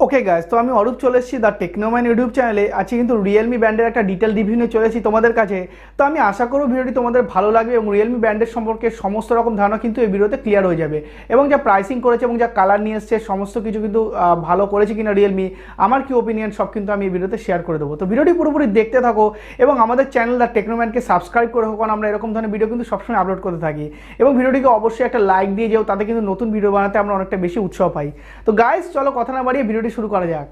Okay guys, তো আমি অরূপ চলে এসেছি দ্য টেকনোম্যান ইউটিউব চ্যানেলে। আজকে কিন্তু রিয়েলমি ব্র্যান্ডের একটা ডিটেল রিভিউ নিয়ে চলে এসেছি তোমাদের কাছে। তো আমি আশা করব ভিডিওটি তোমাদের ভালো লাগবে এবং রিয়েলমি ব্র্যান্ডের সম্পর্কে সমস্ত রকম ধারণা কিন্তু এই ভিডিওতে ক্লিয়ার হয়ে যাবে। এবং যা প্রাইসিং করেছে এবং যা কালার নিয়ে এসছে সমস্ত কিছু কিন্তু ভালো করেছে কিনা রিয়েলমি, আমার কি ওপিনিয়ন সব কিন্তু আমি এই ভিডিওতে শেয়ার করে দেবো। তো ভিডিওটি পুরোপুরি দেখতে থাকো এবং আমাদের চ্যানেল দ্য টেকনোম্যানকে সাবস্ক্রাইব করে রাখো, কারণ আমরা এরকম ধরনের ভিডিও কিন্তু সবসময় আপলোড করতে থাকি। এবং ভিডিওটিকে অবশ্যই একটা লাইক দিয়ে যাও, তাতে কিন্তু নতুন ভিডিও বানাতে আমরা অনেকটা বেশি উৎসাহ পাই। তো গাইস, চলো কথা না বাড়িয়ে ভিডিওটি শুরু করা যাক।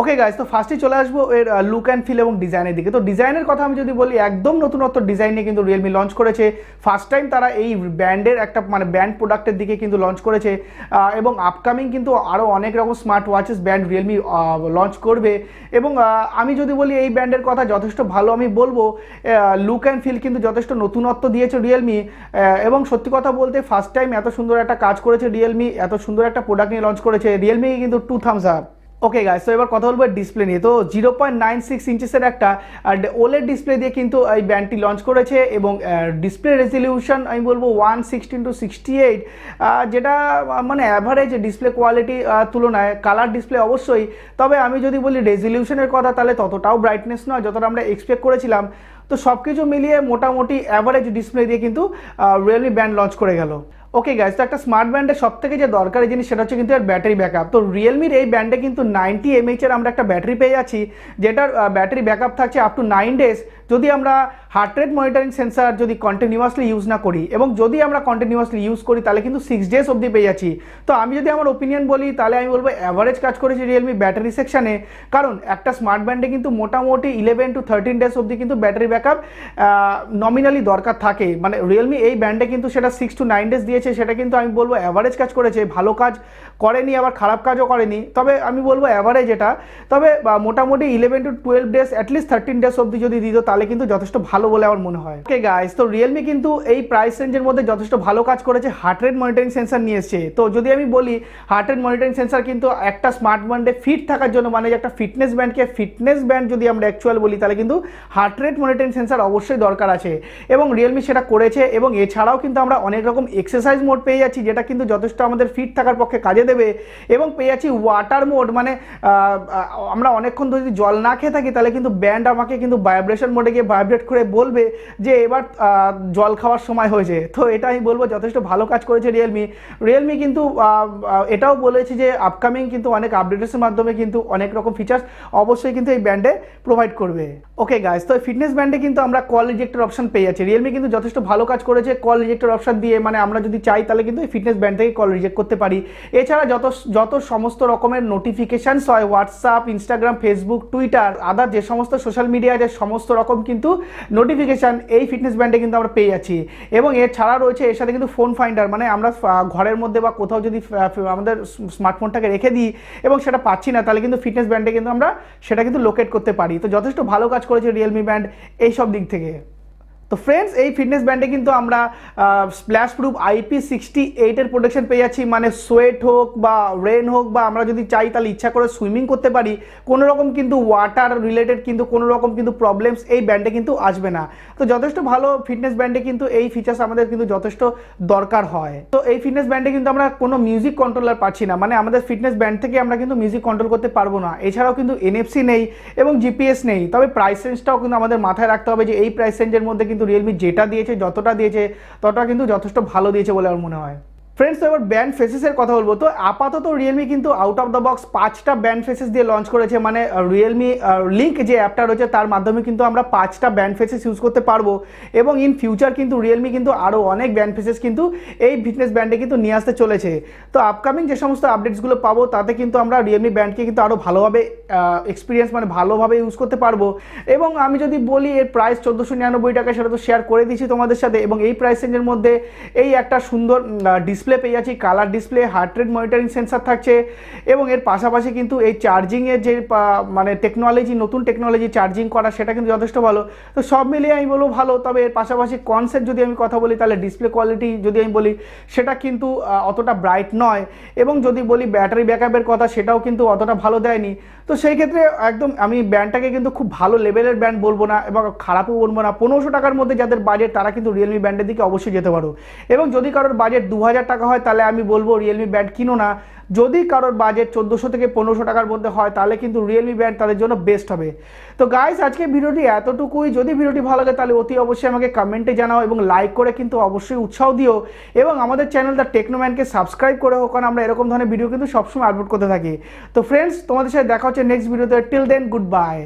ওকে গাইজ, তো ফার্স্টে চলে আসবো এর লুক অ্যান্ড ফিল এবং ডিজাইনের দিকে। তো ডিজাইনের কথা আমি যদি বলি, একদম নতুনত্ব ডিজাইন নিয়ে কিন্তু রিয়েলমি লঞ্চ করেছে। ফার্স্ট টাইম তারা এই ব্র্যান্ডের একটা ব্র্যান্ড প্রোডাক্টের দিকে কিন্তু লঞ্চ করেছে এবং আপকামিং কিন্তু আরও অনেক রকম smart watches brand Realme launch করবে। এবং আমি যদি বলি এই ব্র্যান্ডের কথা যথেষ্ট ভালো আমি বলবো। লুক অ্যান্ড ফিল কিন্তু যথেষ্ট নতুনত্ব দিয়েছে রিয়েলমি। এবং সত্যি কথা বলতে ফার্স্ট টাইম এত সুন্দর একটা কাজ করেছে রিয়েলমি, এত সুন্দর একটা প্রোডাক্ট নিয়ে লঞ্চ করেছে রিয়েলমি, কিন্তু 2 থামস আপ। ওকে গাইস, তো এবার কথা বলবো ডিসপ্লে নিয়ে। তো 0.96 ইঞ্চেসের একটা ওলেড ডিসপ্লে দিয়ে কিন্তু এই ব্র্যান্ডটি লঞ্চ করেছে এবং ডিসপ্লে রেজলিউশন আমি বলবো 116:68, যেটা মানে অ্যাভারেজ ডিসপ্লে কোয়ালিটি তুলনায়। কালার ডিসপ্লে অবশ্যই, তবে আমি যদি বলি রেজলিউশনের কথা তাহলে ততটাও ব্রাইটনেস নয় যতটা আমরা এক্সপেক্ট করেছিলাম। তো সব কিছু মিলিয়ে মোটামুটি অ্যাভারেজ ডিসপ্লে দিয়ে কিন্তু রিয়েলমি ব্র্যান্ড লঞ্চ করে গেল। ওকে গাইজ, তো একটা স্মার্ট ব্র্যান্ডের সব থেকে যে দরকারি জিনিস সেটা হচ্ছে কিন্তু এর ব্যাটারি ব্যাকআপ। তো রিয়েলমির এই ব্র্যান্ডে কিন্তু 90 mAh এর আমরা একটা ব্যাটারি পেয়ে যাচ্ছি, যেটার ব্যাটারি ব্যাকআপ থাকছে আপ টু 9 days যদি আমরা হার্ট রেট মনিটরিং সেন্সার যদি কন্টিনিউয়াসলি ইউজ না করি। এবং যদি আমরা কন্টিনিউয়াসলি ইউজ করি তাহলে কিন্তু 6 days অবধি পেয়ে যাচ্ছি। তো আমি যদি আমার ওপিনিয়ন বলি তাহলে আমি বলবো অ্যাভারেজ কাজ করেছি রিয়েলমি ব্যাটারি সেকশানে, কারণ একটা স্মার্ট ব্র্যান্ডে কিন্তু মোটামুটি 11 to 13 days অবধি কিন্তু ব্যাটারি ব্যাকআপ নমিনালি দরকার থাকে। মানে রিয়েলমি এই ব্র্যান্ডে কিন্তু সেটা 6 to 9 days দিয়েছে, সেটা কিন্তু আমি বলবো অ্যাভারেজ কাজ করেছে, ভালো কাজ করেনি আবার খারাপ কাজও করেনি, তবে আমি বলবো অ্যাভারেজ এটা। তবে মোটামুটি 11 to 12 days, অ্যাটলিস্ট 13 days অবধি যদি দিত তাহলে কিন্তু যথেষ্ট ভালো বলে আমার মনে হয়। ওকে গাইস, তো রিয়েলমি কিন্তু এই প্রাইস রেঞ্জের মধ্যে যথেষ্ট ভালো কাজ করেছে, হার্ট রেট মনিটরিং সেন্সার নিয়ে এসছে। তো যদি আমি বলি হার্ট রেট মনিটরিং সেন্সার কিন্তু একটা স্মার্ট ব্যান্ডে ফিট থাকার জন্য, মানে একটা ফিটনেস ব্যান্ড যদি আমরা অ্যাকচুয়াল বলি তাহলে কিন্তু হার্ট রেট মনিটরিং সেন্সার অবশ্যই দরকার আছে এবং রিয়েলমি সেটা করেছে। এবং এছাড়াও কিন্তু আমরা অনেক রকম এক্সারসাইজ মোড পেয়ে যাচ্ছি, যেটা কিন্তু যথেষ্ট আমাদের ফিট থাকার পক্ষে কাজে দেবে। এবং পেয়ে যাচ্ছি ওয়াটার মোড, মানে আমরা অনেকক্ষণ যদি জল না খেয়ে থাকি তাহলে কিন্তু ব্যান্ড আমাকে কিন্তু ভাইব্রেশন মোডে গিয়ে ভাইব্রেট করে বলবে যে এবার জল খাওয়ার সময় হয়েছে। তো এটা আমি বলবো যথেষ্ট ভালো কাজ করেছে রিয়েলমি কিন্তু এটাও বলেছে যে আপকামিং কিন্তু অনেক আপডেটের মাধ্যমে কিন্তু অনেক রকম ফিচার্স অবশ্যই কিন্তু এই ব্যান্ডে প্রোভাইড করবে। ওকে গাইস, তো ফিটনেস ব্যান্ডে কিন্তু আমরা কল রিজেক্টর অপশন পেয়ে যাচ্ছি। রিয়েলমি কিন্তু যথেষ্ট ভালো কাজ করেছে কল রিজেক্টর অপশন দিয়ে, মানে আমরা যদি চাই তাহলে কিন্তু এই ফিটনেস ব্যান্ড থেকে কল রিজেক্ট করতে পারি। এছাড়া যত সমস্ত রকমের নোটিফিকেশানস হয় হোয়াটসঅ্যাপ, ইনস্টাগ্রাম, ফেসবুক, টুইটার, আদার যে সমস্ত সোশ্যাল মিডিয়া আছে সমস্ত রকম কিন্তু নোটিফিকেশান এই ফিটনেস ব্যান্ডে কিন্তু আমরা পেয়ে যাচ্ছি। এবং এছাড়া রয়েছে এর সাথে কিন্তু ফোন ফাইন্ডার, মানে আমরা ঘরের মধ্যে বা কোথাও যদি আমাদের স্মার্টফোনটাকে রেখে দিই এবং সেটা পাচ্ছি না তাহলে কিন্তু ফিটনেস ব্যান্ডে কিন্তু আমরা সেটা কিন্তু লোকেট করতে পারি। তো যথেষ্ট ভালো কাজ করেছে রিয়েলমি ব্যান্ড এই সব দিক থেকে। তো ফ্রেন্ডস, এই ফিটনেস ব্যান্ডে কিন্তু আমরা স্প্ল্যাশ প্রুফ IP68 এর প্রোটেকশন পেয়ে যাচ্ছি, মানে সোয়েট হোক বা রেন হোক বা আমরা যদি চাই তাহলে ইচ্ছা করে সুইমিং করতে পারি, কোনো রকম কিন্তু ওয়াটার রিলেটেড কিন্তু কোনো রকম কিন্তু প্রবলেমস এই ব্যান্ডে কিন্তু আসবে না। তো যথেষ্ট ভালো ফিটনেস ব্যান্ডে কিন্তু এই ফিচার্স আমাদের কিন্তু যথেষ্ট দরকার হয়। তো এই ফিটনেস ব্যান্ডে কিন্তু আমরা কোনো মিউজিক কন্ট্রোলার পাচ্ছি না, মানে আমাদের ফিটনেস ব্যান্ড থেকে আমরা কিন্তু মিউজিক কন্ট্রোল করতে পারবো না। এছাড়াও কিন্তু NFC নেই এবং GPS নেই। তবে প্রাইস রেঞ্জটাও কিন্তু আমাদের মাথায় রাখতে হবে যে এই প্রাইস রেঞ্জের মধ্যে কিন্তু রিয়েলমি যেটা দিয়েছে যতটা দিয়েছে ততটা কিন্তু যথেষ্ট ভালো দিয়েছে বলে আমার মনে হয়। ফ্রেন্ডস, তো এবার ব্যান্ড ফেসেসের কথা বলবো। তো আপাতত রিয়েলমি কিন্তু আউট অফ দ্য বক্স 5টা ব্যান্ড ফেসেস দিয়ে লঞ্চ করেছে, মানে রিয়েলমি লিঙ্ক যে অ্যাপটা রয়েছে তার মাধ্যমে কিন্তু আমরা 5টা ব্যান্ড ফেসেস ইউজ করতে পারবো। এবং ইন ফিউচার কিন্তু রিয়েলমি কিন্তু আরও অনেক ব্যান্ড ফেসেস কিন্তু এই ফিটনেস ব্যান্ডে কিন্তু নিয়ে আসতে চলেছে। তো আপকামিং যে সমস্ত আপডেটসগুলো পাবো তাতে কিন্তু আমরা রিয়েলমি ব্যান্ডকে কিন্তু আরও ভালোভাবে এক্সপিরিয়েন্স, মানে ভালোভাবে ইউজ করতে পারবো। এবং আমি যদি বলি এর প্রাইস 1499 টাকা, সেটা তো শেয়ার করে দিয়েছি তোমাদের সাথে। এবং এই প্রাইস রেঞ্জের মধ্যে এই একটা সুন্দর ডিসপ্লে পেয়ে যাচ্ছি, colour display, heart rate monitoring sensor থাকছে এবং এর পাশাপাশি কিন্তু এই চার্জিংয়ের যে মানে টেকনোলজি, নতুন টেকনোলজি চার্জিং করা, সেটা কিন্তু যথেষ্ট ভালো। তো সব মিলিয়ে আমি বলবো ভালো। তবে এর পাশাপাশি কনসেপ্ট যদি আমি কথা বলি তাহলে ডিসপ্লে কোয়ালিটি যদি আমি বলি সেটা কিন্তু অতটা ব্রাইট নয়। এবং যদি বলি ব্যাটারি ব্যাকআপের কথা সেটাও কিন্তু অতটা ভালো দেয়নি। তো তো সেই ক্ষেত্রে একদম আমি ব্র্যান্ডটাকে কিন্তু খুব ভালো লেভেলের ব্র্যান্ড বলবো না এবং খারাপও বলবো না। 1500 টাকার মধ্যে যাদের বাজেট তারা কিন্তু রিয়েলমি ব্র্যান্ডের দিকে অবশ্যই যেতে পারো। এবং যদি কারোর বাজেট 2000 টাকা হয় তাহলে আমি বলবো রিয়েলমি ব্র্যান্ড কিনো না। যদি কারোর বাজেট 1400 থেকে 1500 টাকার মধ্যে হয় তাহলে কিন্তু রিয়েলমি ব্র্যান্ড তাদের জন্য বেস্ট হবে। তো গাইস আজকে ভিডিওটি এতটুকুই। যদি ভিডিওটি ভালো লাগে তাহলে অতি অবশ্যই আমাকে কমেন্টে জানাও এবং লাইক করে কিন্তু অবশ্যই উৎসাহ দিও এবং আমাদের চ্যানেল দ্য টেকনোম্যানকে সাবস্ক্রাইব করে হোক, কারণ আমরা এরকম ধরনের ভিডিও কিন্তু সবসময় আপলোড করতে থাকি। তো ফ্রেন্ডস, তোমাদের সাথে দেখা হচ্ছে নেক্সট ভিডিওতে। Till then, good by.